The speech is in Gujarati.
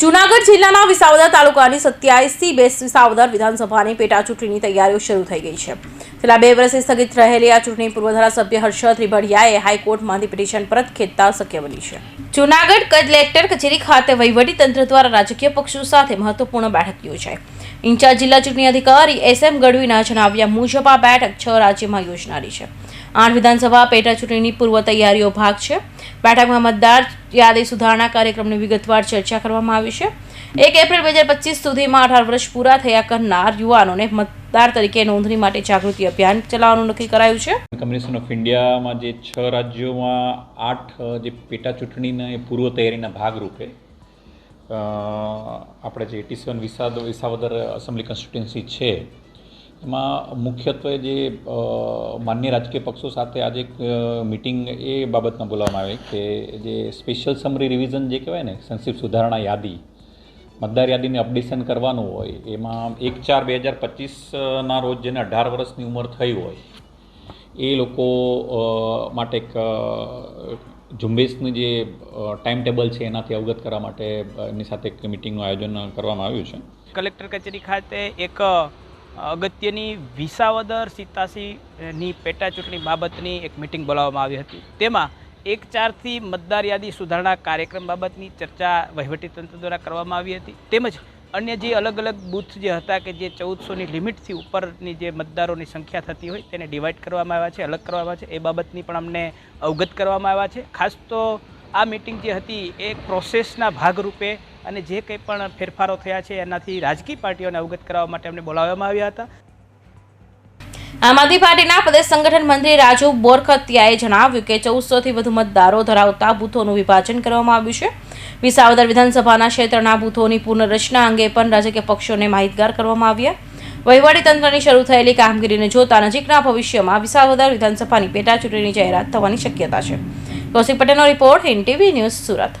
જૂનાગઢ જિલ્લાના વિસાવદર તાલુકાની 27 બેસ્ટ વિસાવદર વિધાનસભાની પેટા ચૂંટણીની તૈયારીઓ શરૂ થઈ ગઈ છે. છેલ્લા 2 વર્ષથી સ્થગિત રહેલી આ ચૂંટણી પૂર્વ ધારાસભ્ય હર્ષદ રીભડિયાએ હાઈકોર્ટમાંથી પિટિશન પરત ખેંચતા શક્ય બની છે. જૂનાગઢ કલેક્ટર કચેરી ખાતે વહીવટીતંત્ર દ્વારા રાજકીય પક્ષો સાથે મહત્વપૂર્ણ બેઠક યોજાઈ. ઇન્ચાર્જ જિલ્લા ચૂંટણી અધિકારી SM ગઢવીના જણાવ્યા મુજબ આ બેઠક 6 રાજ્યમાં યોજનારી છે. 8 વિધાનસભા પેટા ચૂંટણીની પૂર્વ તૈયારીઓ ભાગ છે. બેઠકમાં મતદાર યાદી સુધારણા કાર્યક્રમની વિગતવાર ચર્ચા કરવામાં આવી છે. 1 એપ્રિલ 2025 સુધીમાં 18 વર્ષ પૂરા થયા કરનાર યુવાનોને મતદાર તરીકે નોંધણી માટે જાગૃતિ અભિયાન ચલાવવાનું નક્કી કરાયું છે. કમિશન ઓફ ઇન્ડિયામાં જે 6 રાજ્યોમાં 8 જે પેટા ચૂંટણીના પૂર્વ તૈયારીના ભાગરૂપે આપણે જે 87 વિસાવદર એસેમ્બલી કોન્સ્ટિટ્યુન્સી છે એમાં મુખ્યત્વે જે માન્ય રાજકીય પક્ષો સાથે આજે એક મિટિંગ એ બાબતમાં બોલાવવામાં આવી કે જે સ્પેશિયલ સમરી રિવિઝન જે કહેવાય ને સંક્ષિપ્ત સુધારણા યાદી મતદાર યાદીને અપડેશન કરવાનું હોય એમાં 1/4/2025ના રોજ જેને 18 વર્ષની ઉંમર થઈ હોય એ લોકો માટે એક ઝુંબેશનું જે ટાઈમ ટેબલ છે એનાથી અવગત કરવા માટે એમની સાથે એક મિટિંગનું આયોજન કરવામાં આવ્યું છે. કલેક્ટર કચેરી ખાતે એક અગત્યની વિસાવદર 87ની પેટા ચૂંટણી બાબતની એક મિટિંગ બોલાવવામાં આવી હતી. તેમાં 1/4થી મતદાર યાદી સુધારણા કાર્યક્રમ બાબતની ચર્ચા વહીવટીતંત્ર દ્વારા કરવામાં આવી હતી. તેમજ અન્ય જે અલગ અલગ બૂથ જે હતા કે જે 1400ની લિમિટથી ઉપરની જે મતદારોની સંખ્યા થતી હોય તેને ડિવાઈડ કરવામાં આવ્યા છે, અલગ કરવામાં આવ્યા છે. એ બાબતની પણ અમને અવગત કરવામાં આવ્યા છે. ખાસ તો આ મિટિંગ જે હતી એ પ્રોસેસના ભાગરૂપે અને જે કંઈ પણ ફેરફારો થયા છે એનાથી રાજકીય પાર્ટીઓને અવગત કરાવવા માટે અમને બોલાવવામાં આવ્યા હતા. આમ આદમી પાર્ટીના પ્રદેશ સંગઠન મંત્રી રાજુ બોરખતિયાએ જણાવ્યું કે 1400થી વધુ મતદારો ધરાવતા બૂથોનું વિભાજન કરવામાં આવ્યું છે. વિસાવદર વિધાનસભાના ક્ષેત્રના બૂથોની પુનર્રચના અંગે પણ રાજકીય પક્ષોને માહિતગાર કરવામાં આવ્યા. વહીવટીતંત્રની શરૂ થયેલી કામગીરીને જોતા નજીકના ભવિષ્યમાં વિસાવદર વિધાનસભાની પેટા ચૂંટણીની જાહેરાત થવાની શક્યતા છે. કૌશિક પટેલનો report, Hind TV news, Surat.